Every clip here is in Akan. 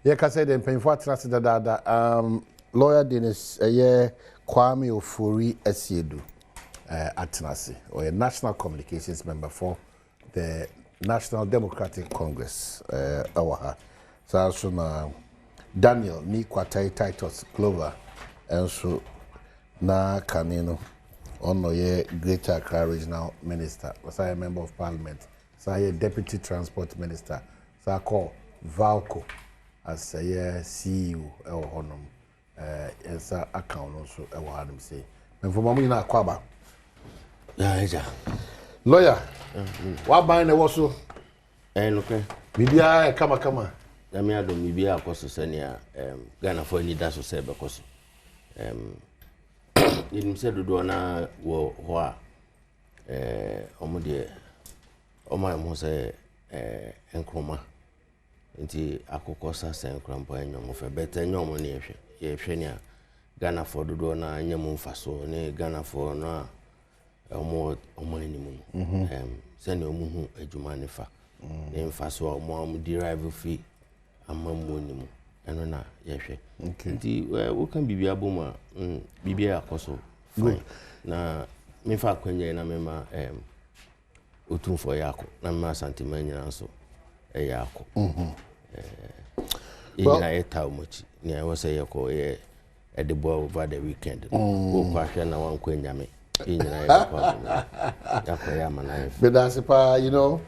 Yeah, can say the Mpensenpensenmu trust that lawyer Dennis Kwame Ofori Esiedu Atenase, or a national communications member for the National Democratic Congress our so also na Daniel ni kwatai Titus Clover and so na kanino ono ye Greater Accra Regional Minister was I a member of Parliament so I a Deputy Transport Minister so I call Valco as a CEO or honum as a account also I will have them say and for mommy na kwaba lawyer what buying the waso okay bibia kama na me Adom bibia akoso senia Ghana for any daso se bekoso ni se dodo na wo ho a omo de omo mo se enkroma nti akokosa se enkrampo enyomo fe beta enyomo ne yehwe ne a Ghana for dodo na nyamo mfaso ne Ghana for na omo animu sene omo hu adwuma ne fa ne mfaso omo derive fi amamu animu eno na yehwe nti wo kan bibia boma bibia akoso fine na me fa kwanya na me ma otumfo yako na me ma santima nyina so yako ina eta omochi ni I was say yako at the boy over the weekend go kwahwe na wan kwanya me ina yako but that's you know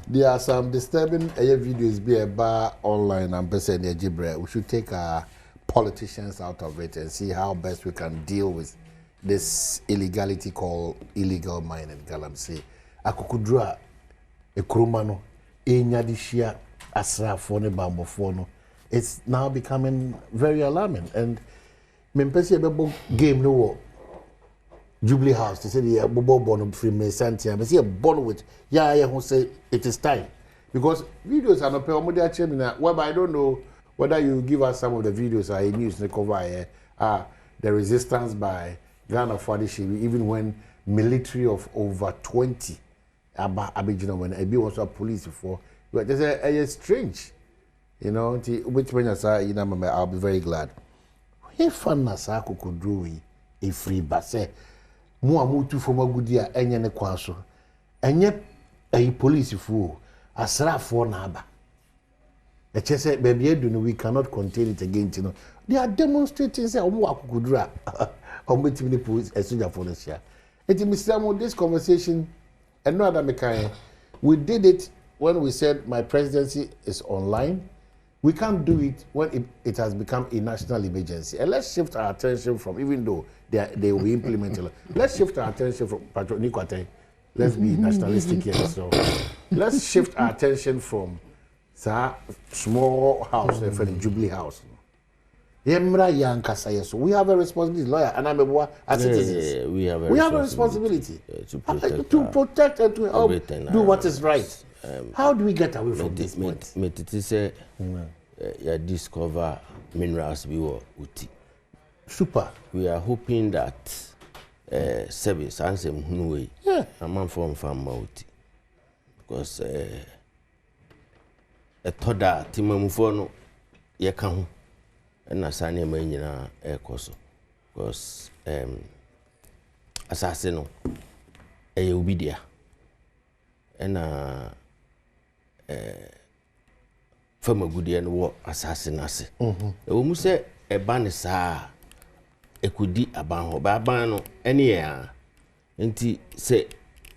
there are some disturbing videos be about online and person we should take our politicians out of it and see how best we can deal with this illegality called illegal mining galamsey akukudra ekrumano enyadishia asrafo ne bambofo no it's now becoming very alarming and Mpensenpensenmu game no wo Jubilee House they say the bobo free me santia but see a born with who say it is time because videos are not well I don't know whether you give us some of the videos I news they cover here the resistance by Ghana for the even when military of over 20 abijino when I be also police before but they say it's strange you know which when you say you know I'll be very glad if fun na sa kokudru a free base mu amutu for magudi a enye ne kwan so enye police fu asrafo na aba e chese baby edu no we cannot contain it again you know they are demonstrating say omo akukudura omo the police esuja for the share it Mr. this conversation and no other mekan we did it when we said my presidency is online. We can't do it when it has become a national emergency. And let's shift our attention from, even though they will be implemented, let's shift our attention from Patronikwate. Let's be nationalistic here. So let's shift our attention from small house for the Jubilee House. We have a responsibility, lawyer, and I'm a as citizens. We have a responsibility to protect and to help do what is right. How do we get away from this point? You discover minerals we were uti. Super. We are hoping that service answer way. Yeah. A man from uti. Because a toda timamufono ye kan na sane manyina ekoso. Because assassino ubidia. And from a good end war assassinase. We say a ban is a could be a ban any year. And say,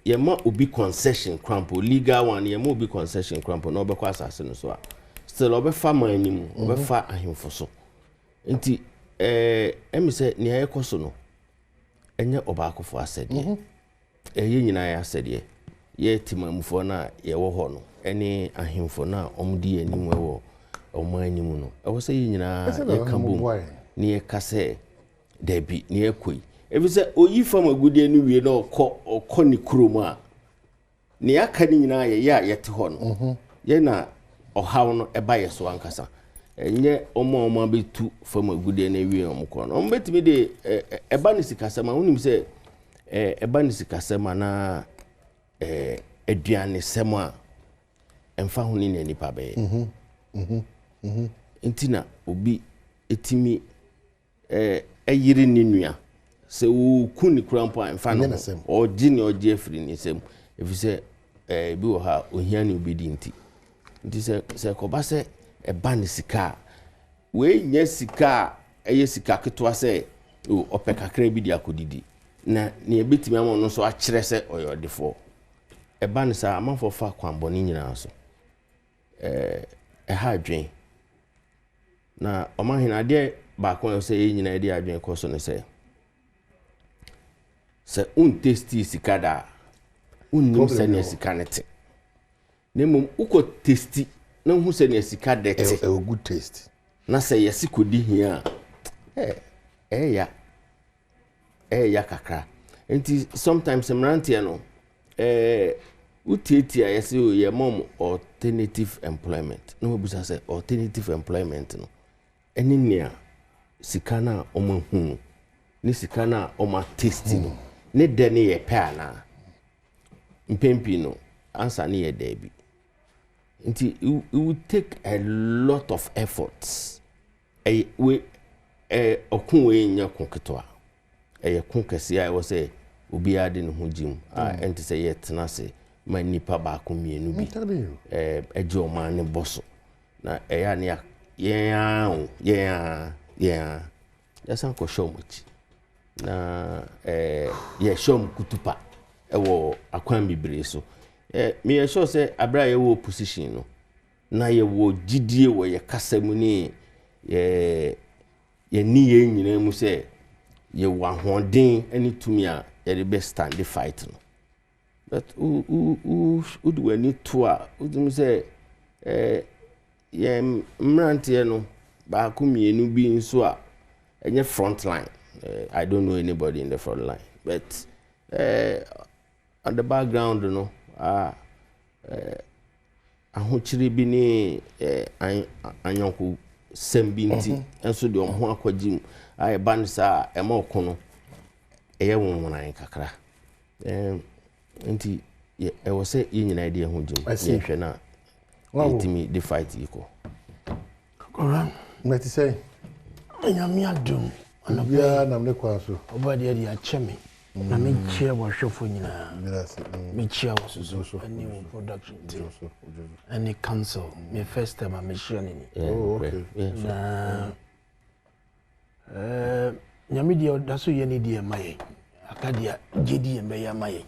ye might be concession crumple, legal one, ye might be concession crumple, no because assassin so. Still, over farmer anymore, over far and him for so. And Emmy said, near a cosono. And yet, Obako for us said, a union I said, ye. Ye timamfo na ye wo ho no ene ahemfo na omdi animu wo oman animu no e wo se nyina ye kambom ni ye kase debi ni ekoi ebi se oyi fam agudie no wie na okọ ni kurom a ni aka ni nyina ye ya yete ho no ye na ohaw no e ba ye so ankasa enye omo abetu fam agudie na wie omkọ no ombetimi de e ba ni sikasema wonim se e ba ni sikasema na aduane sema emfa ho ni nipa be ntina obi etimi ayiri ni nua se wo ku ni krampo emfa no o gi ni ogi afiri ni sem efise bi wo ha ohia ni obedi nti se ko ba se eba ni sika we nya sika eye sika ketwa se o opekakra bi di akodidi na ne ebetimi am no so a kire se oyodefo eba ni sa amanfo fa kwamboni nyina so ha adwen na omahina de ba kon se ye nyina de adwen ko so ne se tasty sikada unnim se ne sikanete nemum uko tasty na hu se ne sikadete a good taste na se yesikodi hia ya kakra enti sometimes mrantie no utitia yesi o ye mom alternative employment no busa say alternative employment no eni nia sikana omahunu ni sikana oma taste no ne de ne ye pa na mpempi no answer ne ye debi nti it will take a lot of efforts okun we nya konketwa konkesi I was say obi ade ne ho jim enti say ye tena se ma nipa ba ko mienu bi eje o ma ne boso na ya ne ya san ko show much na ye show kutupa wo akwan bibire so me ye show say abra ye wo position no na ye wo gidie wo ye kasamu ni ye ni ye nyina mu say ye wa hoden ani tumi a ye the best stand the fight no but do we need to udum say ye mrantie no ba ko mienu bi nso a enye front line. I don't know anybody in the front line, but on the background, you know, ahochiri bi ni anyanku sembinti enso de omho akwagim ai bansa ema okono eye wonwonan kakra enti e wo se yinyina de ho jim ye hwe na etimi the fight yiko koran meti say nyame adom anabia na mne kwaso obade de acheme na me chia wo hwefo nyina me chia wo so any production team any council me first time me share ni okay na nyame de da so ye ni de maye akadia jedi embe ya maye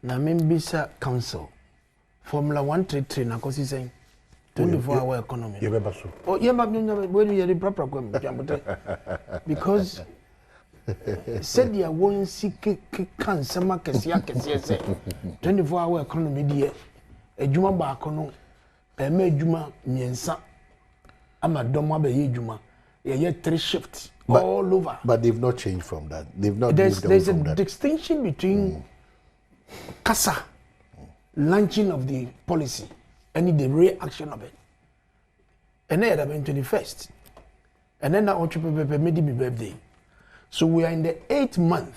na me mbisa council formula 133 na kosi sen 24-hour economy. You remember so? Oh, yeah, but when you are the proper because said you won't see cancer markets, 24-hour economy, dear. A Juma Bacono, a me Juma, Miensa, I'm a Doma Bay Juma, yet 3 shifts all over. But they've not changed from that. They've not. There's a distinction between CASA, launching of the policy. And the reaction of it. And then I'm 21st. And then I want to prepare my birthday. So we are in the 8th month.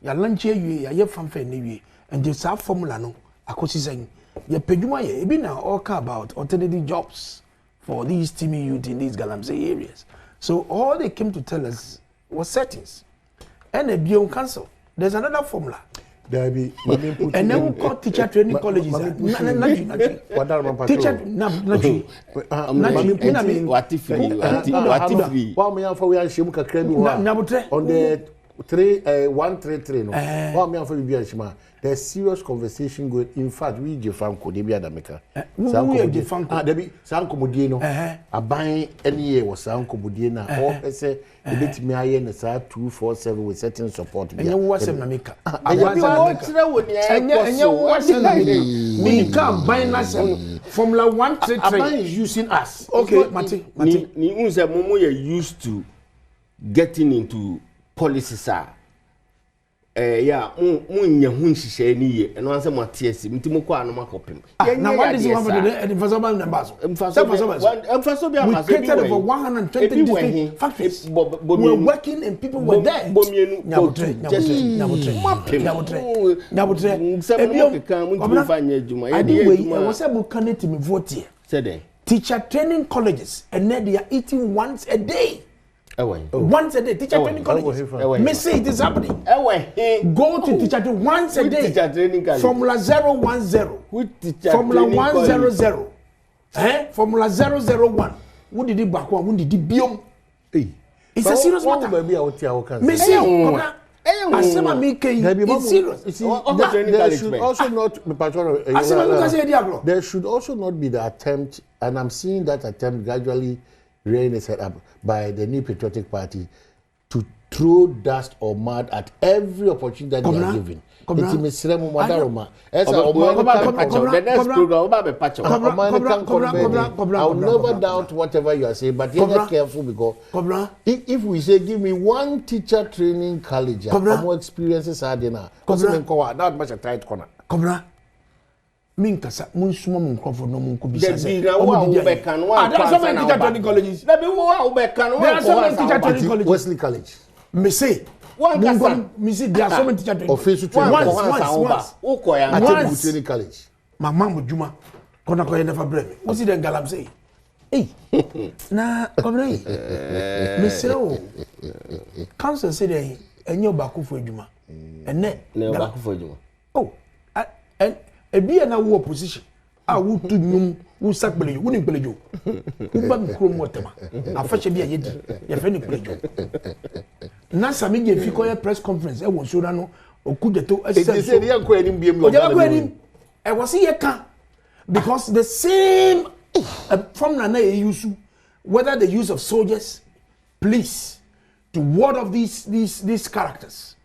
Ya lunch here, you are from Fenny, and just have formula no. I could say, ya pejuma ye, be now all about alternative jobs for these teamy youth in these Galamsey areas. So all they came to tell us was settings. And a beyond council. There's another formula. There be and then we call teacher training colleges. Teacher, what if on the 133 no. There's serious conversation going. In fact, we Jefanko, they be Adameka. Debbie Sankomodino, a buying any year was Sankomodina, or say, a bit me and 247 with certain support. And you was a Namika. Me come buying us Formula 133 is using us. Okay, Mati. Momo used to getting into policies. yeah, munya hunshi ni and once more TSC, Mtimoko and Makopim. Now, what is one for the Fasoban numbers? We created over 120 different factories. We're working and people were there. Teacher training colleges, and then they are eating once a day. Once a day, teacher training colleges. Me say it is happening. Go to teacher training once a day. Formula 010. Formula 100. Formula 001. What did it back one? What did it biom? It's a serious matter. Me say, it's serious. There should also not be the attempt, and I'm seeing that attempt gradually rearing its head up by the New Patriotic Party to throw dust or mud at every opportunity that they are given. I'll never doubt whatever you are saying, but be careful because if we say give me one teacher training college, more experiences are there now. Not much a tight corner. Minkasa munsuma munkrofo no munko bisa se there are so many teacher training colleges there are so many teacher training colleges Wesley College me say one kasa me say there are so many teacher training official training once Adom training college mama mujuma kona ko never blame we see the galam say na komrei me say o council say dey enyo bakufo adwuma ene bakufo adwuma oh and ebi na wo opposition wo tu nyum wo sakpelejo wo ni pelejo wo ba mikro mo tema afache bi ayedi ye fe ni pelejo na sami je fi ko press conference wo so na no okudeto say dey ko enim biem o jaba ko enim e wo se ye kan because the same from na use whether the use of soldiers police to ward off these characters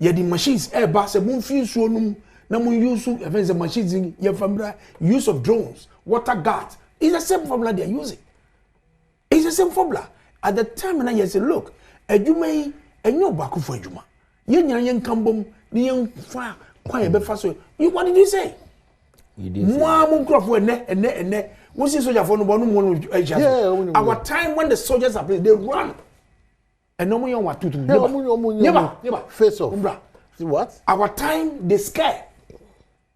ye the machines ba se mun fi so num na mun use the machines in your family use of drones water guards is the same formula they are using. It's the same formula at the time when I say look adwuma yi enyo ba ko for adwuma ye nyanya yen kambom ni yen fa kwan be fa so what did you say? You did say mun crofo ene we see soldier for no bo no our time when the soldiers are playing they run and no mun what to never face off. See what? Our time they scare.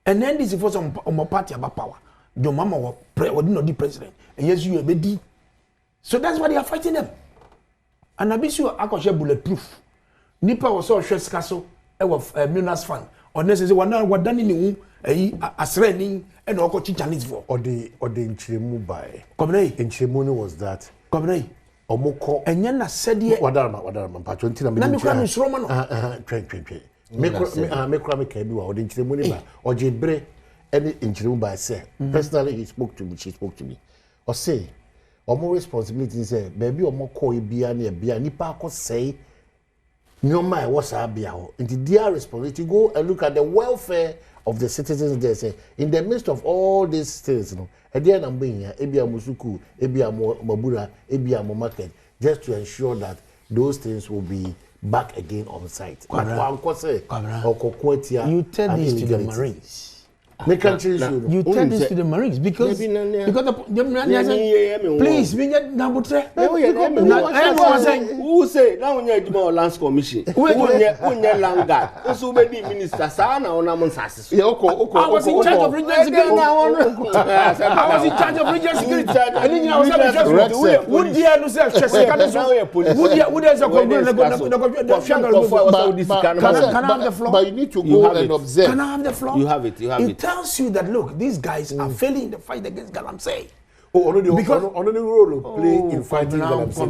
And then this is for some party about power. Your mama was not the president. And yes, you are ready. So that's why they are fighting them. And I be sure I can share bulletproof. Nipa was so stress castle. I was a millionaires fund. Or necessarily what done in the room. As raining and all Chinese for. Or the Nchiremu by. Comrade. Nchiremu was that. Comrade. Omoko. And Yana said ye. Wadarma. Patrontina. Nami Romano. Train. Me kebi wa odi nchiremu ni ba ojebre any nchiremu ba say personally she spoke to me o say omo responsibility say baby omo call bia na bia nipa akọ say nyoma e was abia ho nti their responsibility go and look at the welfare of the citizens there say in the midst of all these things no e dey na mbenya ebia musuku ebia mabura ebia market just to ensure that those things will be back again on site. But you tell this to the Marines. You tell this to the Marines because please we get nabutre. Who say now we need more lands commission. We need land guard. Also be minister sana ona monsase. I was in charge of regional security. I was in charge of regional security. And then I was in charge of would there no say would there so but you need to go and observe. Can I have the floor? You have it. Tells you that look, these guys are failing in the fight against Galamsey. Because only role play in fighting Galamsey.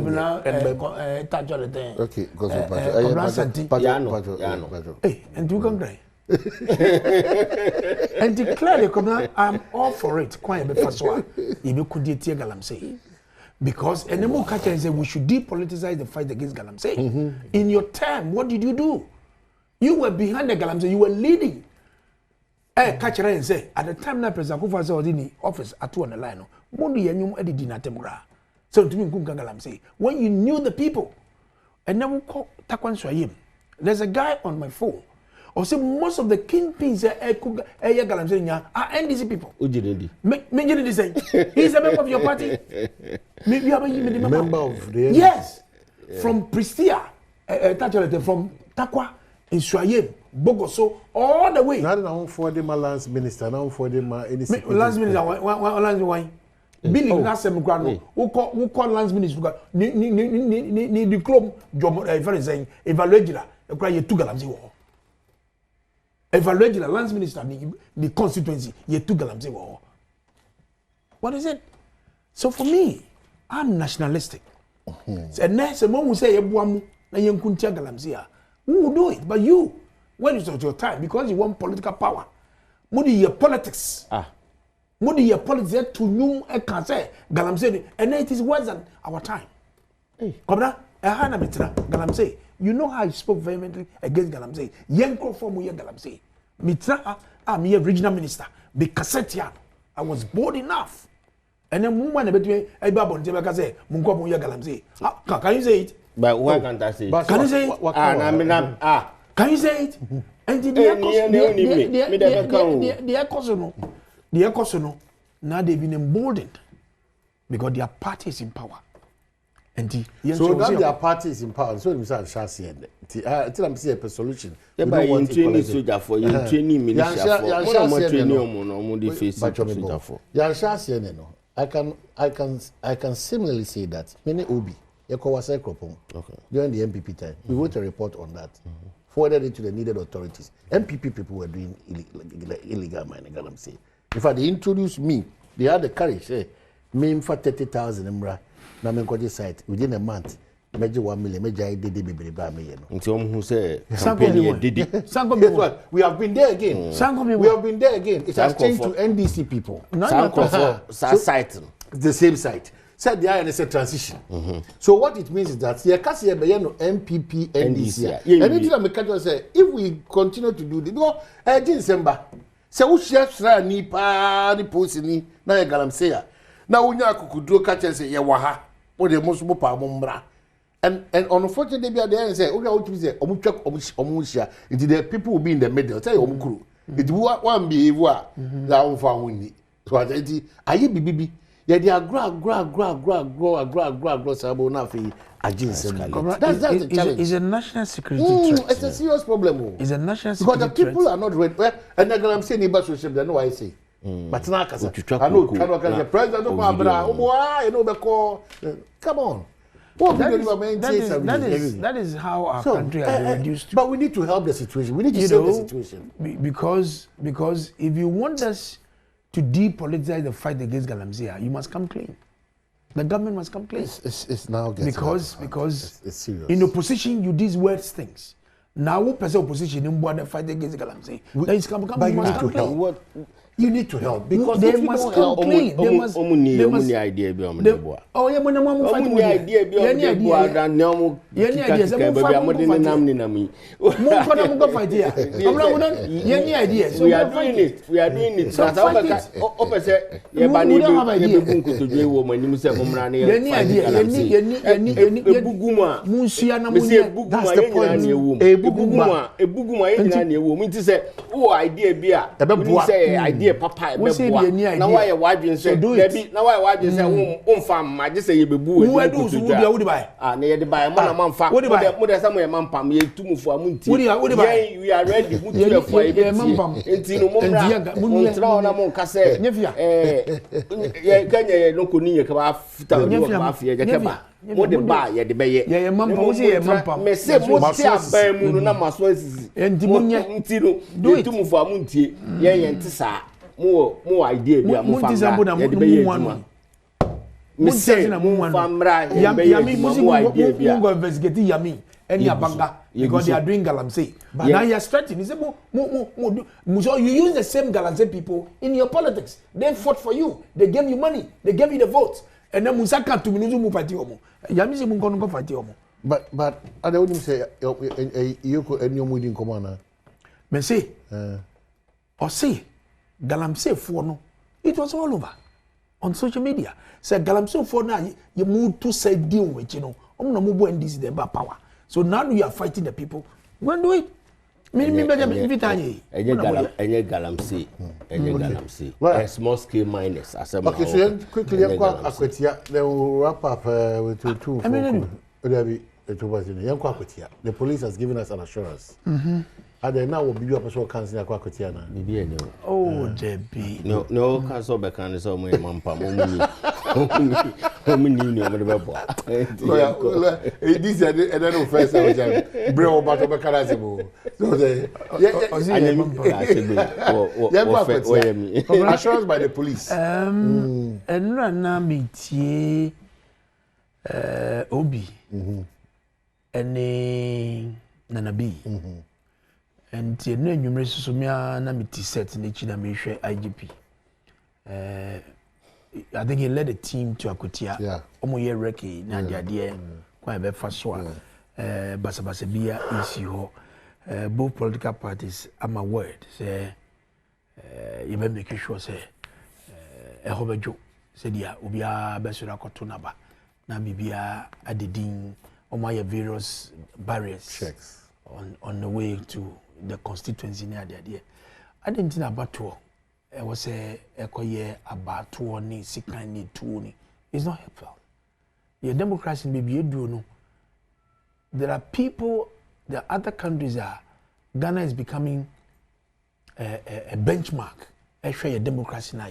Okay, hey, and you can cry. And declare the I'm all for it. Quite a bit for you could Galamsey. Because and the more catcher say we should depoliticize the fight against Galamsey. In your time, what did you do? You were behind the Galamsey, you were leading. Catch and say at the time that President Kufuor was in the office at 2 on the line. So to me, Galamsey, when you knew the people, and now we call Takwan Swayim. There's a guy on my phone. Or say most of the kingpins are NDC people. Ujirindi. Menjini say he's a member of your party. Maybe a member of the yes. From Pristia, from Takwa, in Swayem, Bogoso, all the way. Not for the lance minister, now for the lance minister, why? Billy Nassam Grano, who call lance minister, ni the club, very saying, evaluate a cry to Galamzi war. Evaluate the lance minister, the constituency, ye to Galamzi war. What is it? So for me, I'm nationalistic. And next, a moment say, who will do it? But you, when it's your time, because you want political power, Mudi your politics. Mudi your politics to know a cancer, Galamse, and it is worse than our time. Cobra, a Hana Mitra, Galamse. You know how I spoke vehemently against Galamse. Yanko from Galamse. Mitra, I'm your regional minister. Because I was bold enough. And then woman between a babon say, Mungo Galamse. Can you say it? But why can't I say it? Can you say it? Can you say it? And the Ecosono, now they've been emboldened because their party is in power. And so now their party is in power. So we start sharing. Until I'm seeing a solution. Yeah, but you training soldier for you training militia for. I can similarly say that many Obi, during the MPP time, we wrote a report on that, forwarded it to the needed authorities. MPP people were doing illegal mining. In fact, they introduced me. They had the courage, say, me for 30,000 emra, na me go site within a month. Measure 1 million, measure I did baby by me. Who say, we have been there again. We have been there again. It has changed to NDC people. Site. The same site. Said the INS transition. So what it means is that the MPP NDC. Anything I make say, if we continue to do this, no, December. So who chefs ni pa ni post ni na Galamsey. Now unya kukudo catch and say, Yawaha, or the most mumra. And unfortunately, they are there and say, okay, what you say, Omusha, the people will be in the middle. Tell you, Omukuru. It won't be that found. So I baby. Yeah, they are grow, sabo na fi agents. That's the challenge. It's a national security threat. It's a serious problem. It's a national security threat. Because the people are not ready. And I'm saying neighbor social, they know what I say. But now, I know, the president of come on. That is how our country has been reduced to. But we need to help the situation. We need to save the situation. Because if you want us to depoliticize the fight against Galamsey, you must come clean. The government must come clean. It's now getting because it's serious. In opposition, you do worse things. Now, who person opposition in the fight against Galamsey? You need to help because they must come clean. They must idea beyond. Oh, yeah, when I'm fighting idea beyond papa na why wadwen say debi na why wadwen say umfa ma je say ye bebu we wo buy na ye de buy mo na manfa mo de say mo ye manpam ye tumufo amunti we are ready mutu ye for ye enti no mo mra na mo nka say ye kanya ye no ko ni ye ka ba fita no ba afie je ke ba mo de ba ye de be ye manpam wo say ye manpam me say mo ti aban mu no na maso asisi enti mo nya enti no tumufo amunti ye ntisa mo idea bi am famra ye de be ye tuma me say mo famra ye be ye mo idea bi go investigate yami any abanga because they are doing Galamsey but now you are stretching. He said so you use the same Galamsey people in your politics. They fought for you, they gave you money, they gave you the votes, and then Musa can't to minuzu mu party omo yami say mo go fight omo but I don't say you ko enyo mu din komana me say or say Galamsey for no, it was all over on social media. Say Galamsey for now you move to say deal with you know. No move NDC the power. So now you are fighting the people. Go and do it. galamsey. A small scale miners. Okay, so quickly, then we'll wrap up with two. The police has given us an assurance. And then now we'll be up so cancer Quacotiana. Oh, Debbie. No, cancel back on his own mampa. This is another first bro about Bacarasibo. So assurance by the police. And Rana Mitier Obi and Nanabi. And the numerous Sumia Namiti set in the Chinamisha IGP. I think he led the team to Akutia. Yeah. Omoye Reki, Nadia Dia, quite a Faswa, Basabasabia, issue. Both political parties, I'm aware, say, you may make sure, say, a hobajo, said, yeah, Ubia Besura Kotunaba, Namibia, Adidin, Omaya various barriers. Checks. On the way to the constituency near the idea. I didn't think about two. I was a year about 2 ni 6 ni 2 ni. It's not helpful. Your democracy may be a do. There are people, the other countries are. Ghana is becoming a benchmark. Actually, your democracy now,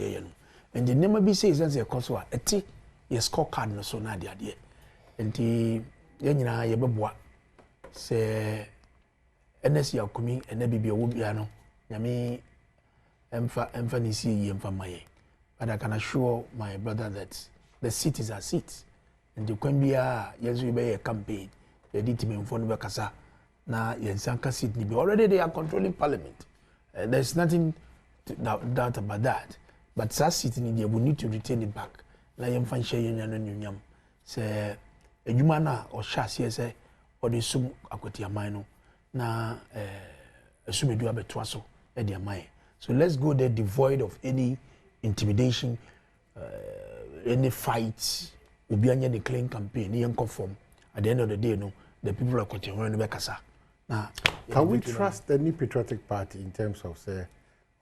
and the name of says that's a cost a T, your scorecard no so na the idea. And the yenina yebwa say. NS ya kumi ene bibi owo bia no nyame emfa ni si yi emfa maye, but I can assure my brother that the seat is a seat, and the kwambia yesu be a campaign the ditime mfo no be kasa na yensanka seat ni be already they are controlling parliament. There's nothing doubt about that, but that seat ni they will need to retain it back na yemfa nhye yenya no nyunyam se edwuma na o sha se o de sum akwati aman no na assumedu abeto so e de aman. So let's go there devoid of any intimidation, any fights. Obi anya the clean campaign yen conform. At the end of the day, no, the people are continuing to be kasa. Now, can we trust any patriotic party in terms of say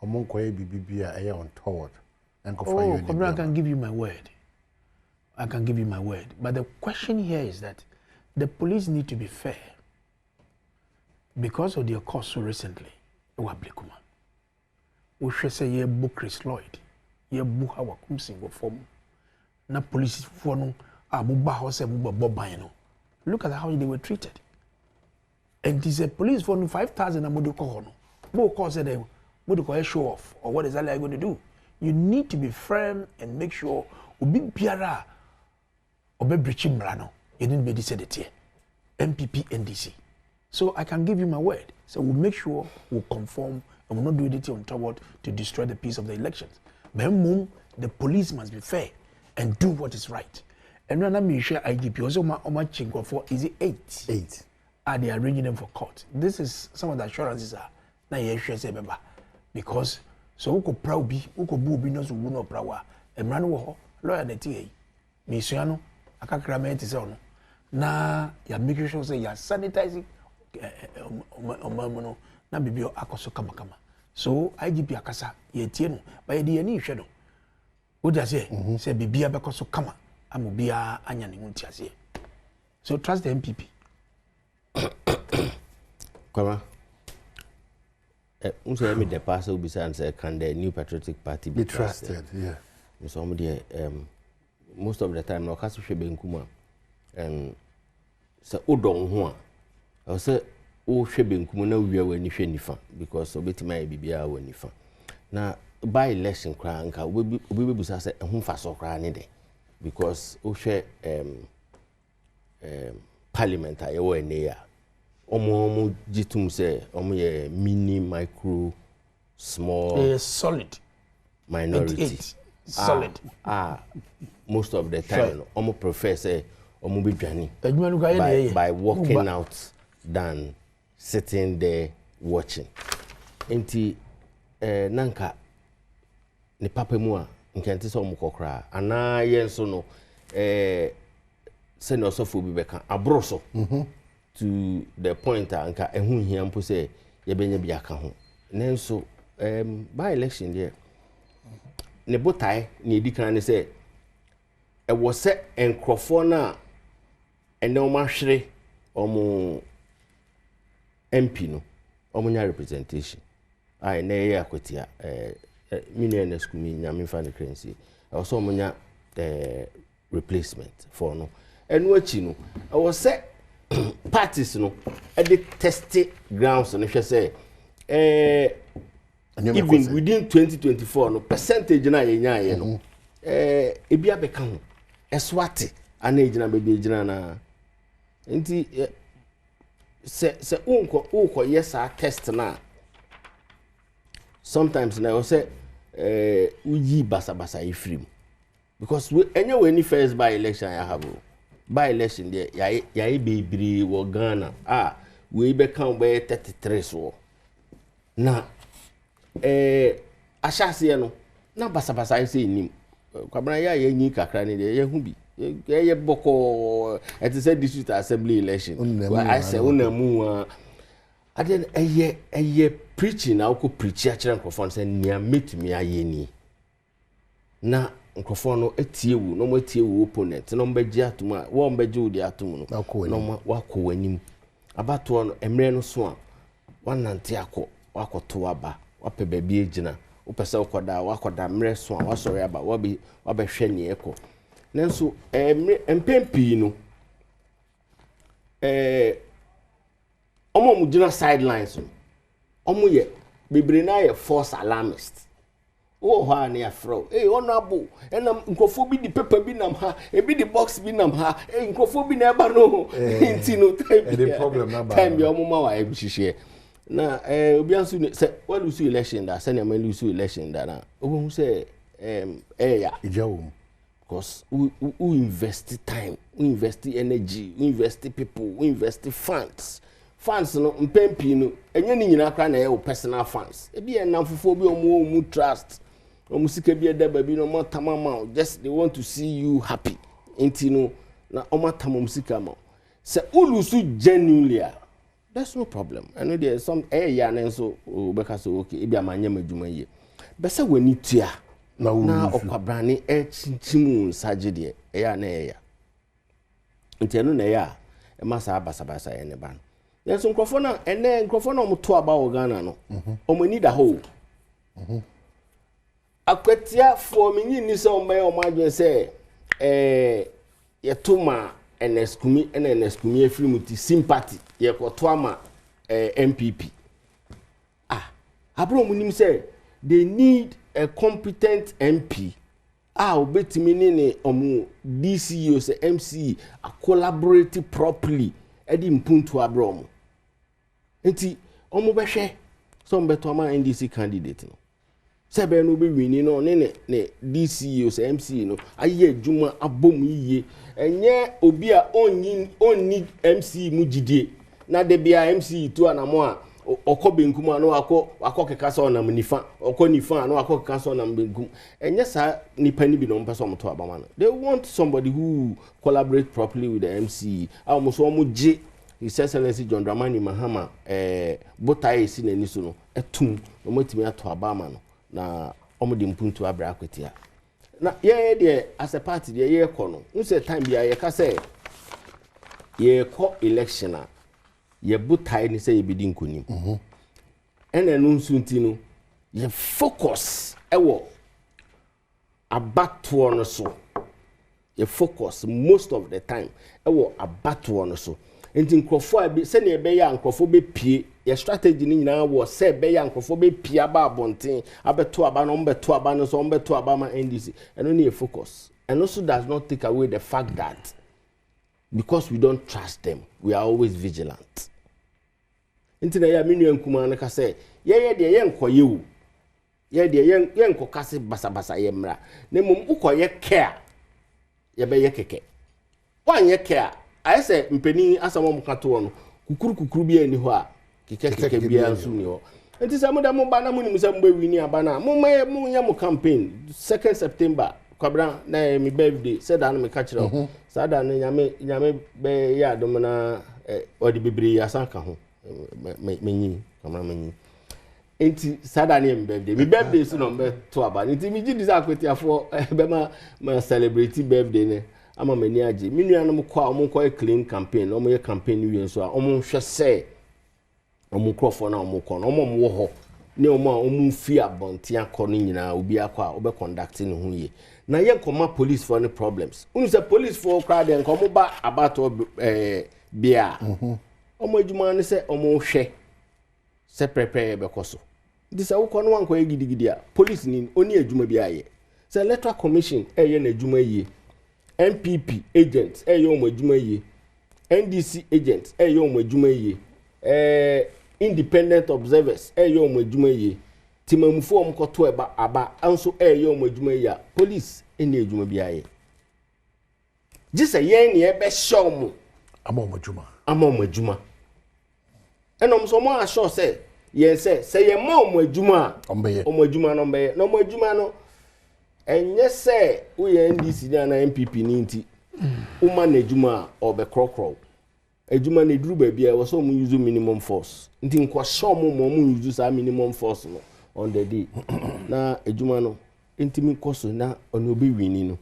among BBB are on toward and I can give you my word. I can give you my word. But the question here is that the police need to be fair. Because of their course so recently, we should say ye book Chris Lloyd, ye book our single form. Na police for no abuba house bobayno. Look at how they were treated. And it is a police for no 5,000 amoduko. Bo cause them would show off, or what is that going to do? You need to be firm and make sure ubi biara obe breaching mrano. You didn't be decided here. MPP NDC. So I can give you my word. So we'll make sure we'll conform and we'll not do anything untoward to destroy the peace of the elections. But the police must be fair and do what is right. And when I'm sure IGP also my chinko for is it 8? 8. Are they arranging them for court? This is some of the assurances are now you sure say because so who proud be who be no so no proud and man wo lawyer the TA me suano akakra is on na ya making sure say you are sanitizing na bibio akoso kama. So IGP akasa ye tie no ba ye de ani hwe no wo just say bibia bekoso kama amobia anya ne hunti ase. So trust the MPP. Kama unso me the pass will be say can the new patriotic party be trusted? Yeah. So most of the time no kaso hwe benkuma so odon ho a say o hwe benkum na wiya wani hwe nifa because obetima e bibia wani nifa na by election kra nka obi bebusa say ehun fa so kra ne de because o hwe parliament a yewo ene ya omo jitum say omo ye mini micro small solid minority solid most of the time omo prefer say omo be dwane by walking out than sitting there watching. Enti nanka ni papa mu a nkente so omo kokra ana yenso no senior sofo bi beka abroso to the point anka ehun hia mpo say ye benya bi aka ho nenso by election there ne botai ne edikan ne say e wo se enkrofo na ene o ma hwere omo MP no omo nya representation ai na ye akotia million skumi nyame fa ne currency e so omo nya replacement for no enu achi no e wo se parties no e dey test grounds no hwe say even within 2024 no percentage na ye nya ye no ebi abeka ho eswate ana ejina be ejina na nti se unko yes a test na sometimes na we say uyi basa ifrim because we anyway any first by election I have by election there ya bebiri wo Ghana we be kan be 33 so na ashase no na basa say nim kwabran ya nyi kakra ne de ye hu bi ye boko et say district assembly election I say unamu aden eye preaching na ko preach a kire nkofon say nia metumi ayeni na nkofon no etiewu no mo etiewu opponent no mbagye atuma wo mbagye odi atum no no wako wanim abato no emre no so a wanante wakoto aba wape baabi egina upese ukoda wakoda mre so a wasori aba wabehwe ne eko nanso mpempi no omo mu gina sidelines no omo ye bebre na ye false alarmist ho ani afro honorable enam nkofo bi di paper bi nam ha ebi di box bi nam ha nkofo bi na eba no nti no the problem na ba time bi omo ma wa ebihihie na obi anso se what lose election da se na ma lose election da na obo say ya ijawo because we invest time, we invest energy, we invest people, we invest funds no mpempi no enye ni nyina kra na ye personal funds e bi enam fofo bi omo trust omo sika bi eda ba bi no mo tamama just they want to see you happy enti no na omo tamam sika ma se ulusu genuinely there's no problem I know there some ya na so obeka so okay e bi amanya madwuma ye be se wani tua na okwabrane chinchimu sajide ya na ya ntenu na ya masa basa ya ne ban yeso nkrofo na omoto aba wo Ghana no omani da ho akwatia for minyi ni se ombe omadwen se yetuma NSkumi efirimuti sympathy yekoto ama MPP abro munim say they need a competent MP obetimi ne omu DCO se MC a collaborate properly edi mpuntu abrom enti omu behwe so mbeto ama NDC candidate no sebe no be wini no ne DCO se MC no aye adwuma abom yiye enye obi a onni MC mugidie na de bia MC tu anamo a okobenkum anu akokeka so na nifa okonifa anu akokeka so na benkum enye sa nipa ni bi no mpeso moto abama no they want somebody who collaborate properly with the MC almost omuji His Excellency John Dramani Mahama botai esi na ni so no etum no motimi ato abama no na omudi mpuntu abra akwetia na ye de as a party de ye ko no nse time bia ye ka say ye ko election a ye butai ni say ye bidi nkonim ene no nsunti no ye focus ewo abato no so ye focus most of the time ewo abato no so enti nkrofo abi se ne be ya nkrofo be pie ye strategy ni nyina wo se be ya nkrofo be pie aba abonten abeto aba no mbeto aba no so mbeto aba ma NDC eno ne focus and also does not take away the fact that because we don't trust them we are always vigilant enti na ya menu ankuma na ka se ye de ye nkoye wu ye de ye nkokase basa ye mra na mum ukoye care ye be ye keke wanye care ayese mpeni asamo mkato no kukuru bi ani ho a keke bia nso ni ho enti se moda mo ba na mo ni musa mba wini aba na mo nya mo campaign 2nd September kwabra na mi birthday said na me ka kire sada na nyame be ya Adom na odi bebre ya sanka ho menyi kameraman enti sada ne birthday me birthday so no be to aba enti me gi disa akwetiafo be ma celebrate birthday ne ama mani age me nuanom kwa omo kwa clean campaign omo ye campaign wie so a omo hwe se omo krofo na omo kọ na omo wo ho ne omo fi abonte akọ no nyina obi akọ a obe conduct ne ho ye na ye koma police for any problems unu say police for crowd en komo ba abato bia omo adwuma ne se omo hwe se prepare be koso this a wukọ no wanko ye gidigidi a police ni oni adwuma bi aye se electoral commission ye na adwuma ye MPP agents ye omo adwuma ye NDC agents ye omo adwuma ye independent observers ye omo adwuma ye timamufo omkoto aba anso ye omo adwuma ye police eni adwuma bi aye gise ye ne e be show ama omo adwuma enom so mo assure say yes say ye ma omo adwuma omo adwuma no be no omo adwuma no enye say wo ye NDC na MPP ni nti uma na adwuma obe krokro adwuma na duru ba bia wo so mo use minimum force nti nko show mo use sa minimum force no on the day na adwuma no nti mi koso na ono obi wini no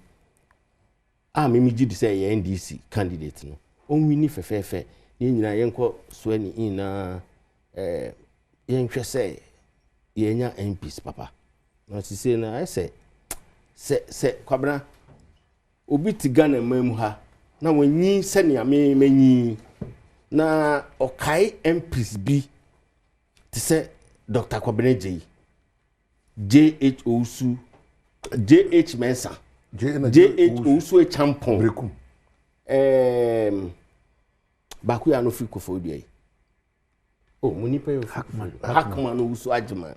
me gi say ye NDC candidate no on wini fefefe ni nyina yenko so ani na yenhwe say yenya MPs papa na si say na se kwabra obi tiga na mam ha na wanyi se ne amenyi na okai MPs bi ti se Dr. Kwabena JH Osu JH Mensa JH Osu champon baku ya no fi kofodua yi muni pe yo Hackman Osu Ajima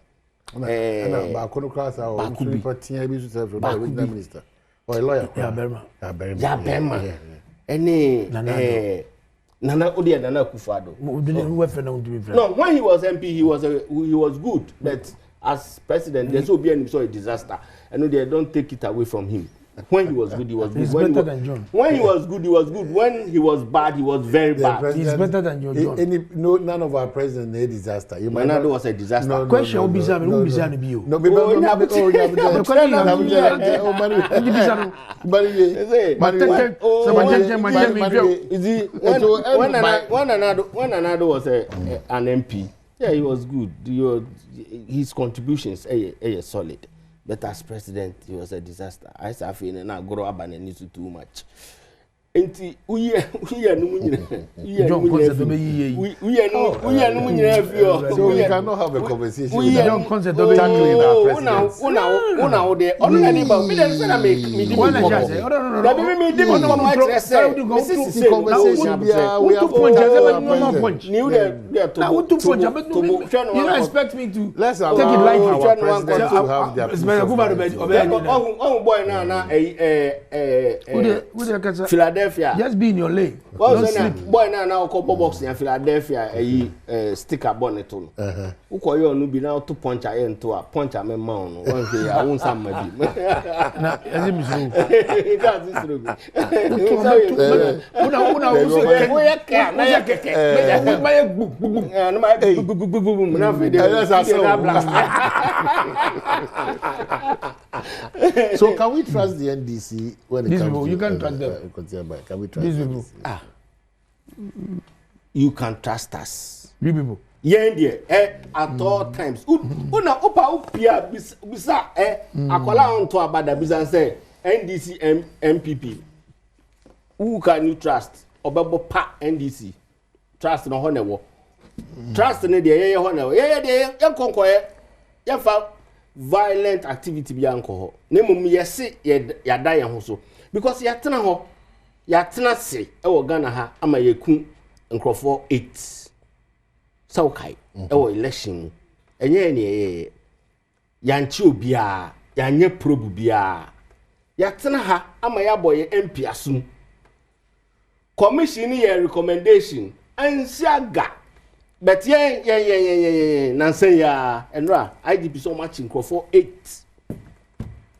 na baku no class a o so patia bi so self na minister or lawyer ya berma ene nana odi nana Kufado no when he was MP he was good but as president there's no be any so a disaster and they don't take it away from him. When he was good, he was good. He's better than John. When he was good, he was good. When he was bad, he was very bad. He's better than John. None of our presidents a disaster. Manado was a disaster. No, question who bizarre you. No, when Anado was an MP, yeah, he was good. His contributions are solid. But as president, he was a disaster. I say and I grow up and I need to too much. Enti we so we cannot have a conversation. We don't concept of tackling our president. Una there. Only about me then say na me one just say me dey come my say conversation we have punch. You don't expect me to let's allow our president to have their Philadelphia. Just be in your lane. Boy now call box in Philadelphia sticker bonnet on. Who call you no be now to punch I into a punch a man one day I won't some maybe. Na so can we trust the NDC when it comes to you can trust them. Can we trust them? You can trust us. You people. Yeah, at all times. Una opa upia bisa akola onto abada bisa say NDC MPP. Who can you trust? Obebo pa NDC. Trust no honewo. Trust ne dey ye honewo. Ye konko ye fa violent activity bi anko. Ne mum yesi ya da ye ho so because ya tena ho ya tena se e wo Ghana ha ama yeku nkrofo 8 saukai e wo election enye ne ya nchi obia ya nye probu bia ya tena ha ama ya boye MP asum commission ye recommendation ansiaga but ye nanse ya enra IDP so much nkrofo 8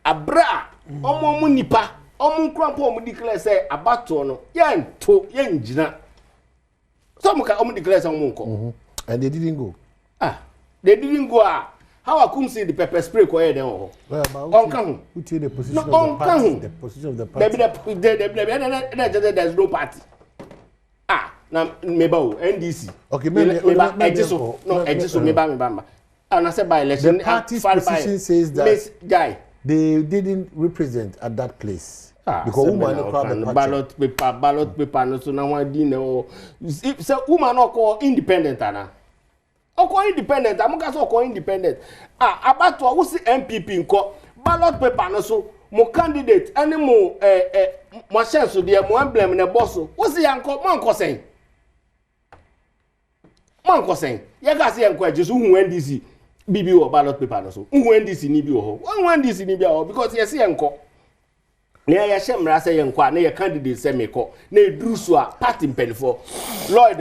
abra omo nipa omo krampo omo declare say abato no ye njina some ka omo declare say omo nko and they didn't go. They didn't go out. How I come see the pepper spray go ahead then? Well, Who take the position of the party? The position of the party. There's no party. Now maybe NDC. Okay, maybe and I said by election. The party's position says that guy they didn't represent at that place. Because woman ballot paper no so now one dinner. If say woman no call independent ana. Oko independent, amuka so oko independent. About to who see MPP nko ballot paper no so mo candidate any mo mo chance so there mo emblem na boss. Who see yanko man ko sen. Man ko sen. Ye ga see yanko ajesu hu NDC bibi o ballot paper no so. Hu NDC ni bi o ho. Hu NDC ni bi o because ye see yanko. Na ya shemra say yanko na ye candidate say me ko. Na eduru so a party mpenfo. Lloyd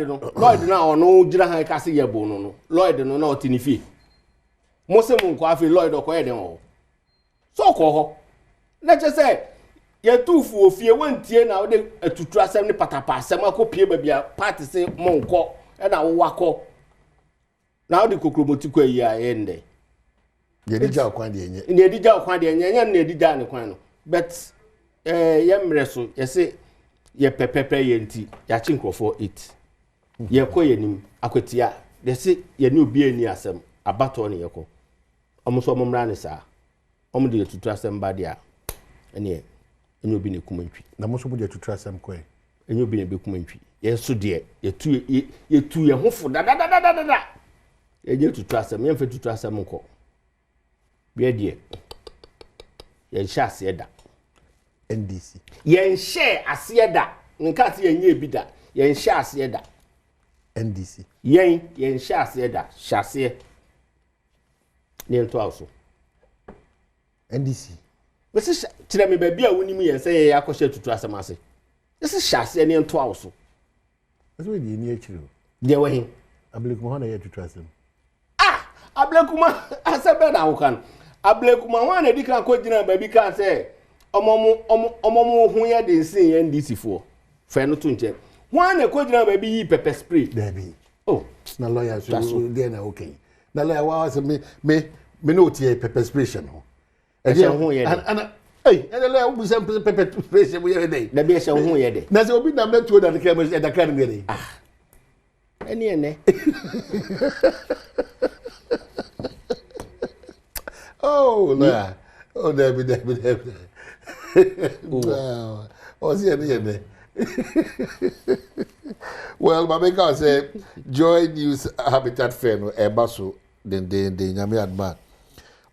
na ono gira han ka se ye bo no. Lloyd no na otinifi. Mo se mo nko afi Lloyd ko ye den o. So ko ho. Na che say ye tufu ofie wantie na wo de atutu asem ne patapa asem akopie ba bia party say mo nko e na wo wakọ. Na wo de kokromoti ko yi a ende. Ye dija okwan de enye. Ne dija okwan de enye na dija ne kwan no. But ye mre so ye se ye pepepe ye nti ya chi nkrofo 8 ye ko ye nim akwatia de se ye ne obi ani asem abato ne ye ko omo so momra ne sa omo de tutu asem ba dia ene obi ne kumantwi na mo so mo de tutu asem ko ene obi ne be kumantwi ye so de ye tu ye hofo da ye tutu asem ye mfa tutu asem ko be de ye nhyase da NDC. Yen share asieda. Nka ti yen ye bi da. Yen share asieda. NDC. Yen share asieda. Shase. Ni ento aso. NDC. Wese tire me ba bia woni mu yen say ye akoshe tutu asemase. Wese shase ni ento aso. Wese we di ni akiro. De we hin. Ablekuma na ye tutu asem. Ablekuma asebe na wokan. Ablekuma wan na di kan ko gina ba bi kan say omomo hu ya de nsin NDC fo fe no to nche wan na ko gina ba bi yi pepper spray Debbie. Oh Na lawyer so dey na okay. Na lawyer wa say me no tie pepper spray no. E dey hu ye de ana hey e dey lawyer bu say pepper spray we ye dey. Da bi e se hu ye de. Na say obi na me tuo da ke me da kan me dey. Ene Oh la. Oh Debbie. Wow. What's here? Well, Mameka say Joy News Habitat Fair no Ebaso then Nyame Adman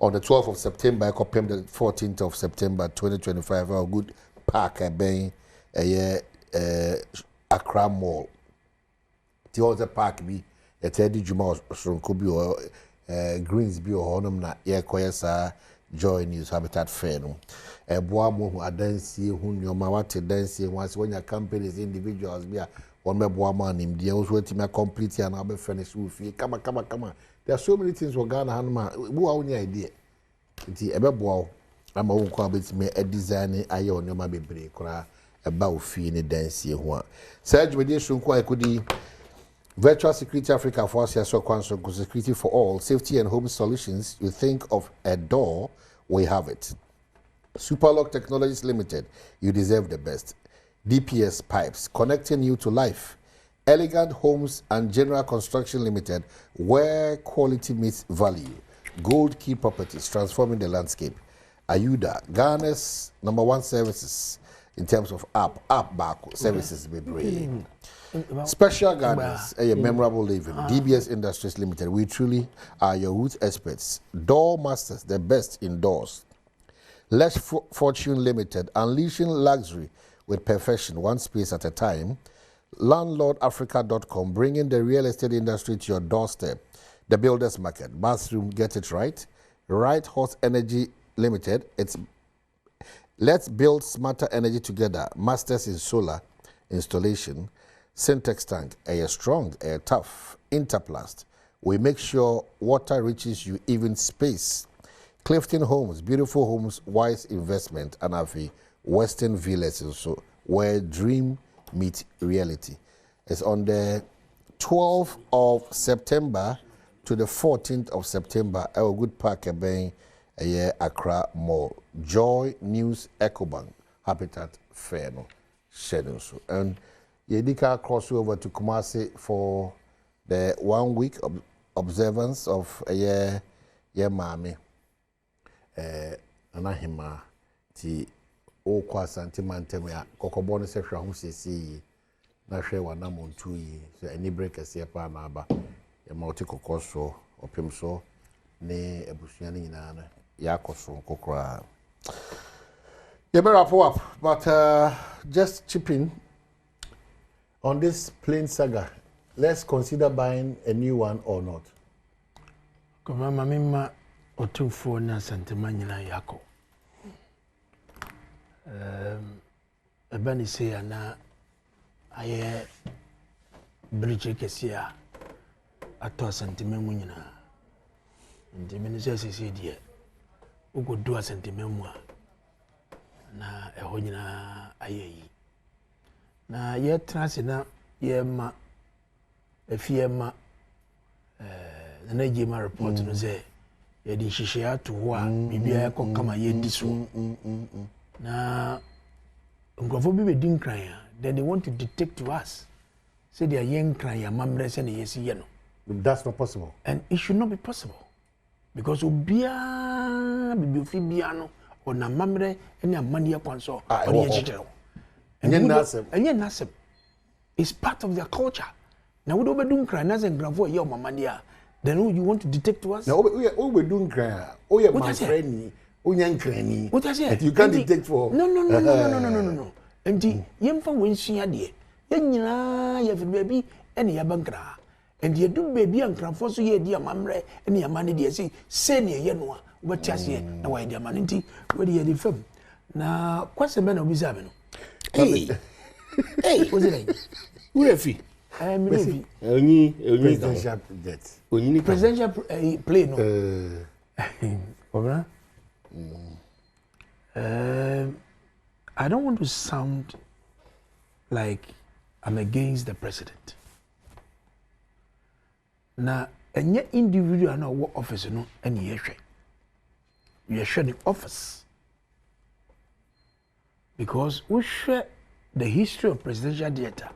on the 12th of September, I copy the 14th of September 2025. A good park ben Accra Mall. The other park be a Teddy Juma Shronko bi or Greens bi or honum na ye koyesa Joy News Habitat Fair no. Boa mo adansi hu nyoma wate dansi once when your companies individuals be one me boa man nim dia also to me complete and be finish with kama there are so many things we Ghana hanma wo a onya idea nti ebe boa ama wo kwa betime a design aye onyoma bebre kora eba ofie ne dansi hu a Serge Mediation kwa ekudi Virtual Security Africa for us so kwanso security for all safety and home solutions. You think of a door, we have it. Superlock Technologies Limited, you deserve the best. DPS Pipes, connecting you to life. Elegant Homes and General Construction Limited, where quality meets value. Gold Key Properties, transforming the landscape. Ayuda, Ghana's #1 services in terms of app back services. Special Gardens, a memorable living. DBS Industries Limited, we truly are your roots experts. Door masters, the best indoors. Less Fortune Limited, unleashing luxury with perfection, one space at a time. LandlordAfrica.com, bringing the real estate industry to your doorstep. The Builders Market, bathroom, get it right. Right Horse Energy Limited, let's build smarter energy together. Masters in solar installation. Syntex tank, air strong, air tough. Interplast, we make sure water reaches you, even space. Clifton Homes, beautiful homes, wise investment, and Afi, Western Villas, so where dream meet reality. It's on the 12th of September to the 14th of September, our good park a year Accra Mall. Joy News Ecobank Habitat Fair no schedule so. And Yedika cross over to Kumasi for the 1 week observance of a year mami. Anahima ti o kwa santimantem ya kokobone se hwa ho sesi na hwe wana montu yi so any break ase pa na aba ya mauti kokoso opim so ne ebusua ni nyina na ya koso kokora you better up but just chipping on this plain saga. Let's consider buying a new one or not. Koma mamima otumfo na santema nyina yako. Ebani se ana aye bridge kesia ato santema nyina. Ndi menise sisi die. Ugodu santema mu na eho nyina aye yi. Na ye trase na ye ma efiema na jema report no say ye di hihye ato ho a bibia yakọ kama ye di so na ngrofo bi be din kran ya then they want to dictate to us say they are yen kran ya mamre say na yesi ye no. That's not possible, and it should not be possible because obia bibio fi bia no ona mamre ene amane yakwanso o ye chechero enye nasem it's part of their culture. Now we don't do cry as a gravo your mama dear. Then you want to detect to us? No, we doing cry. Oh yeah, my friend, oh young cranny. What I say? You can't detect for. No. And yem from when she had ye. Yenina, you have baby, and your bankra. And you do baby and cram for so ye dear mamre, and your money dear say, send ye yenwa, what just ye, no idea maninti, where you the film. Now, what's the man of Bizabino? Hey, what's it like? Where if he? Presidential jet. Presidential plane. No. I don't want to sound like I'm against the president. Now, any individual no what office no any year. You are sharing office because we share the history of presidential data.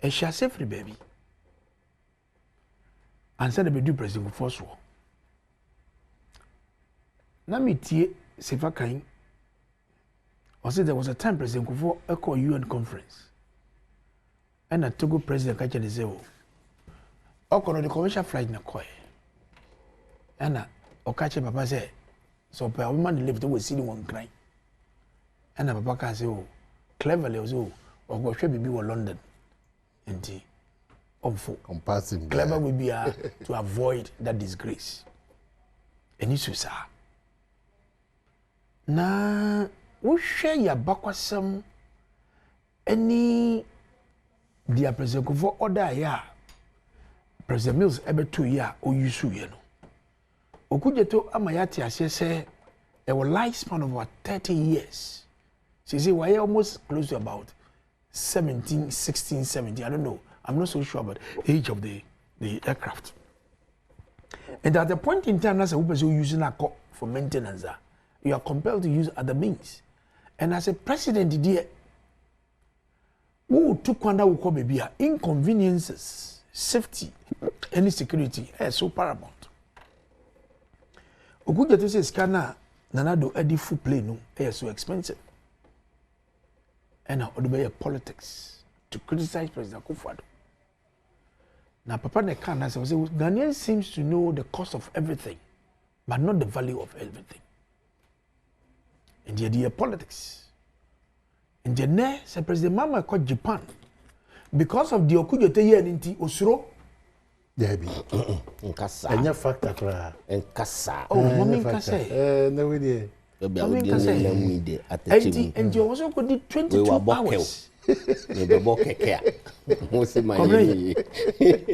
And shall say free baby. And said the do president first war. Now me tie Sefa Kain. Or say there was a time President Kufuor echo UN conference. And a Togo president catch the zero. Oko the commercial flight na koi. And a okache papa say, so per woman live to we see one cry. And a papa can say, oh, cleverly or go should be London. And compassing clever will be to avoid that disgrace. And you say, now we share your backwasum any dear President Kufuor order ya President Mills ever 2 years or you su ye no. Okujeto amayati asese a lifespan of about 30 years. So you see why almost close to about 17, 16, 17, I don't know. I'm not so sure about the age of the aircraft. And at the point in time, as a person using a car for maintenance, you are compelled to use other means. And as a president, dear, who took one that will call baby inconveniences, safety, and security is so paramount. Okuja to say scanner, nanado edi full plane no, is so expensive. And how politics to criticize President Kufuor. Now, Papa Nekan has said, Ghanaian seems to know the cost of everything, but not the value of everything. And the politics. And the next, President Mama called Japan because of the Okujote year in Osuro. There be Nkasa. Enya factor kra. Nkasa. Oh, Mama Nkasa. No we dey. And you also could do 22 hours.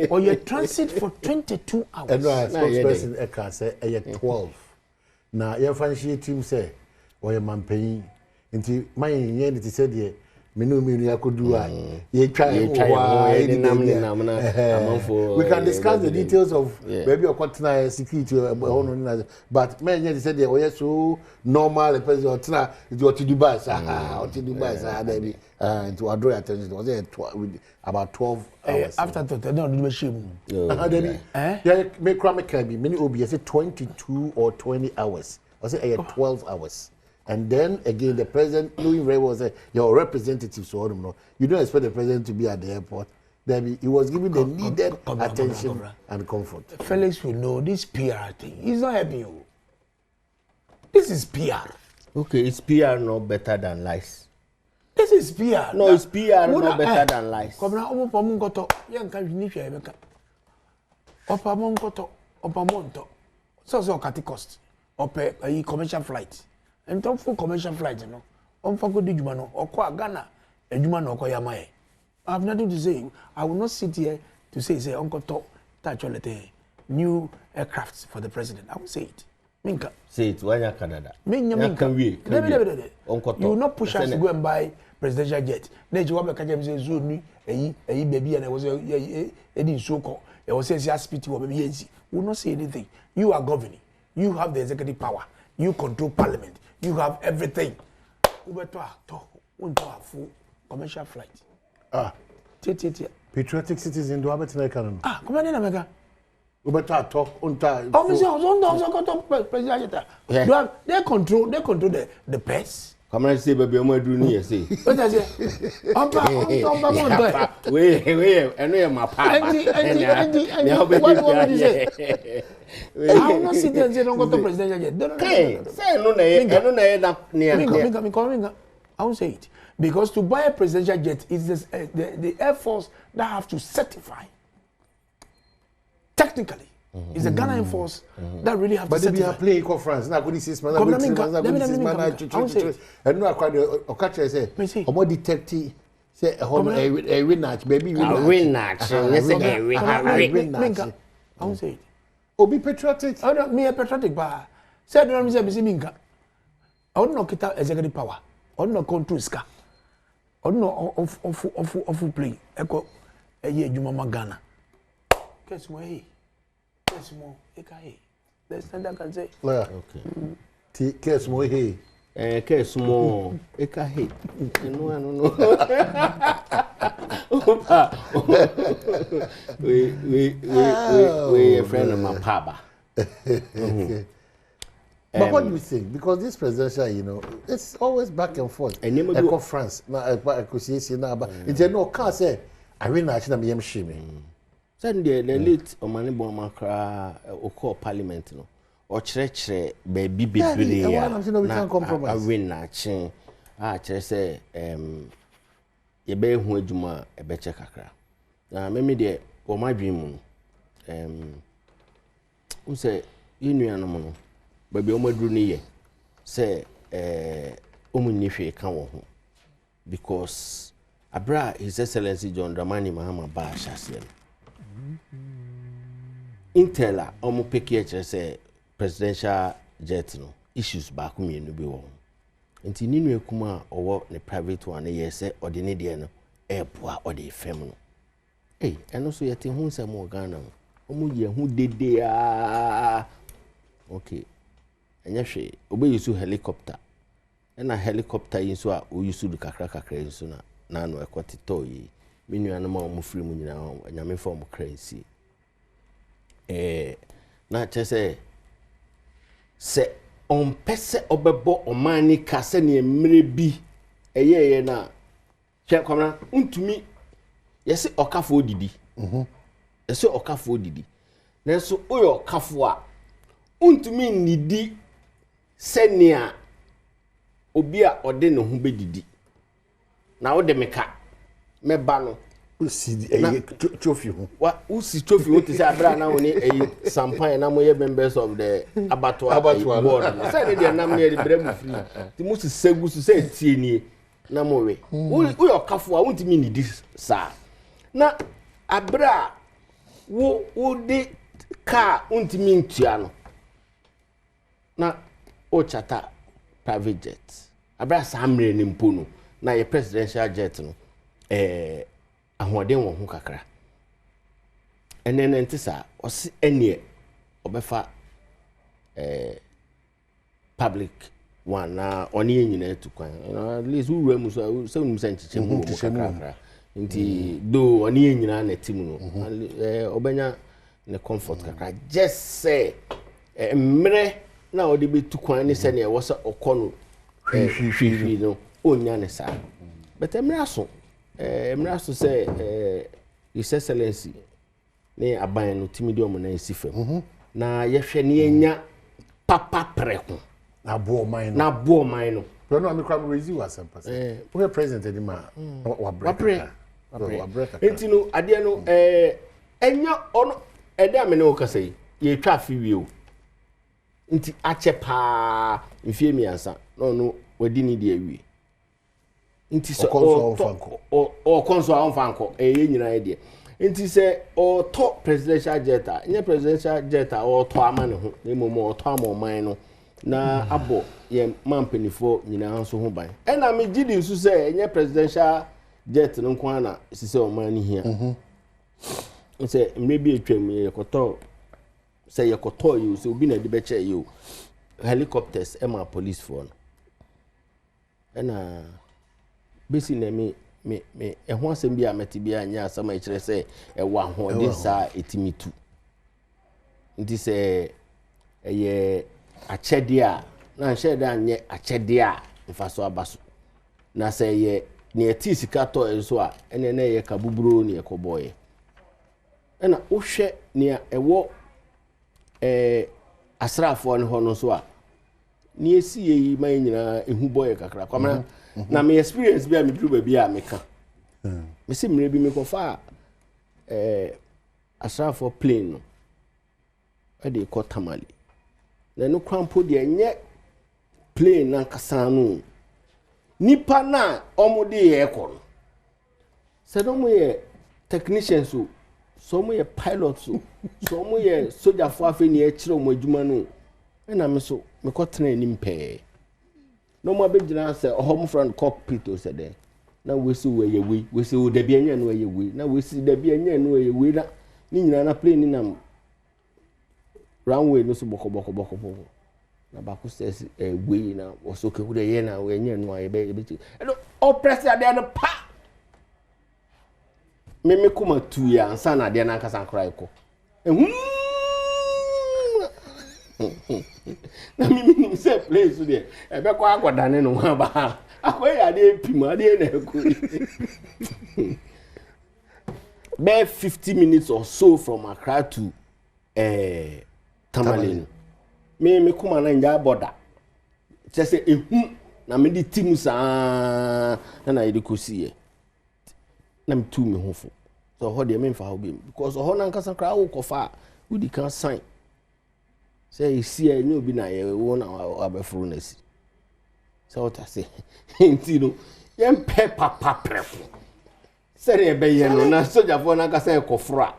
Or you transit for 22 hours. And no spokesperson Eka say 12. Now your financial team say or your man paying into my unity said Minu I could do we can discuss the details of maybe your continent security but men just said they were so normal the president it was to Dubai baby to draw attention was about 12 hours after that no do machine make crime can be many obi say 22 or 20 hours I say 12 hours. And then again, the president, knowing very well, said, your representative, so you don't expect the president to be at the airport. Then he was given the needed attention and comfort. Felix will know this PR thing. He's not helping you. This is PR. Okay, is PR not better than lies? This is PR. No, it's PR not better than lies. Come now, omo pamungoto. Yan kan ni hwe ebeka. Opa mongoto, opa monto. So kati cost. Ope a commercial flight. And don't for commercial flights, you know. On for good Jumano, or qua Ghana, and Jumano or Yamae. I have nothing to say. I will not sit here to say, Uncle Talk, touch on the new aircrafts for the president. I will say it. Minka. Say it, why Canada? Minka. You will not push us to go and buy presidential jet. Then you want to catch him say, Zuni, a baby, and I was a so called. I was saying, speak or baby. Will not say anything. You are governing. You have the executive power. You control parliament. You have everything. Full commercial flight. Patriotic citizen do have it in Canada. Come on in, America. Ubeta talk unta. They control the press. Come on, say, baby, I'm doing here. Say, what I say? Wait, I know my papa. What would you say? I will not sit there and say, don't go to presidential yet. Say, no, I won't say it. Because to buy a presidential jet is the Air Force that have to certify. Technically, it's the Ghana Air Force that really have to certify. But they are playing conference. Now, good 6 months. And no, I quite a catcher say, a more detective. Say a winach, baby, a winach. I won't say it. Oh, be patriotic. I don't me a patriotic, but said no, Mr. Minka. I don't know kita executive power. I don't know control ska. I don't know of play. Echo a year Juma Ghana. Guess more. Guess more. There's nothing I can say. Okay. Guess more. Guess more. Eka no. We a friend of my papa. But what do you think? Because this presidential, you know, it's always back and forth. And Eco France, I could see now, but it's no can't say I really actually am shaming. Sunday, the late Omani Bomakra or call parliament, no, or church, baby, we can compromise. I win that chain. Say, ye be who juma a better kakra. Now, maybe there, or my dream, who say, you knew animal. Baby, Oma drew near. Say, Omunife can't walk because Abra, His Excellency John Dramani Mahama Bash as him. Intela, Omo Pekiach say presidential jet no issues back home in the bill. And Tininu Kuma or what the private one, yes, or the Nidian airport or the feminine. Eh, and also yet in whom some more Ghana. Omo ye who did they okay. And yes, obey you helicopter. And a helicopter in so we used to do kakra in sooner. Nano a quatitoy. Minu animal free munina and yamin form crazy. Not just say on pese obebo or mani casani maybe a year na. Check come to me. Yes, Okafo didi. Yes, Okafo didi. Then so oyo kafwa. Untumi nidi senia obia ode no hu bedidi na ode meka meba no usi trophy ho wa usi trophy wo te say abra na woni sampan na moye members of the abattoir board say dey nam na dey brem free ti musi segu so say tie nie na mowe wo yo kafo a untumi nidi sa na abra wo de car untumi ntua no na o chata private jet abra samre ni mpono na ye presidential jet no ahoden wo ho kakra enen ntisa osi enie obefa public one na oni nyina tukwan at least we mu so unum sanchiche mu kakra nti do oni nyina na timu no obenya ne comfort kakra just say mre na odi be tukwan ni se ne wo se okono hwihwi no onya ne sa but emra so say his excellency ne aban no timi de omo na esifam na yehwe ne enya papa preko na bo man no but no am crab raise you as person we president anima wa break enti no ade no enya ono ede amene o kasa yi ye twa afi o nti ache pa mfie miansa no wadi ni de awie nti so o konso anfanko ye nyina ye de nti se o to presidential jet nye presidential jet o to ama ne ho ne momo o to ama oman no na abo ye mampanifo nyina hanso ho ban na me gidi nsu se nye presidential jet no nko ana sise oman ni hia se mrebi etwam ye koto se ye koto you se obi na de beche you helicopters ema police for no na besi na me ho asem bi ameti bi anya asama ikire se wa ho de sa etimitu nti se eye achede a na nhede anye achede a mfaso abaso na se ye ne eti sika to enso a ene na ye kabuburo ne ekoboye na ohwe ne ewo asrafo ne ho no so a ne esi yi man nyina ehu boye kakra kwamna na me experience bi a me duru ba bi a meka me se mre bi me kofa asrafo plane no e de ko tamale na no kwampo de enye plane na kasa no nipa na omode ye ko no se do mo ye technicians so mo ye pilots so mo ye soldier fo afeni e kire mo adwuma no na me so me ko tena ni mpe no mo abegina se home front cockpit o se de na wesi we ye we wesi o da bi anya no ye we na wesi da bi anya no ye we na ni nyina na plane ni na runway no so boko na ba ko se we na wo so ke hu de ye na we anya no ye be no o press ade no pa me kuma tu ya ansa na ade na nkasa nkrai ko na mimi ni se place de ebe ko agodane no ha ba akoy ade pima ade na ko be 50 minutes or so from Accra to Tamale me kuma na nja border se ehu na me di timu sa na yede kosie na me tu me hofo so ho de me mfa ho bi because ho na nkasa kra wo kofa we di kan sign say isi enye obi na ye wo na abefuru na si so what I say enti no ye mpe papa prepo sere be ye no na soja fo na nkasa ekofura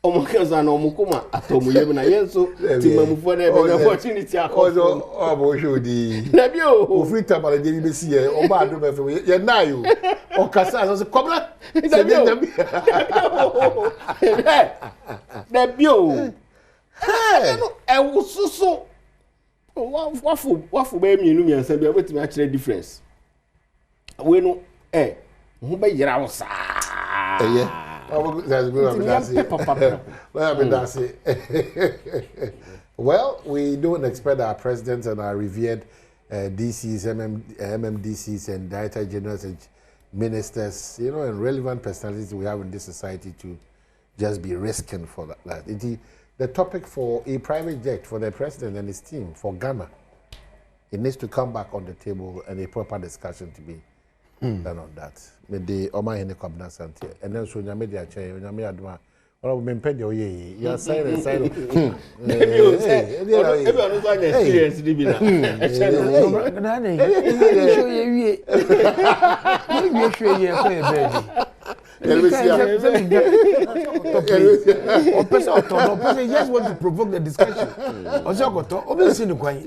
omukaza na omukuma atomu ye na yenso timamufo na be opportunity akozo obo shodi na bio ofri tabale je bi si ye o ba do be fe ye na yo o kasa so kobla se bi na bio hey ewususu wafu be mienu miansa bi obetimi a kire difference we no ho be yira wo sa well, we don't expect our presidents and our revered DCs, MMDCs, and Director Generals and ministers, you know, and relevant personalities we have in this society to just be risking for that. The topic for a private jet for the president and his team for Ghana, it needs to come back on the table and a proper discussion to be done on that. With the Oma in the cabinet and then so you made their chair, you made Adom. Or Mpensenpensenmu, you are silent. Everyone is going experience living. Person just want to provoke the discussion. Also, Okoto, obviously, the coin.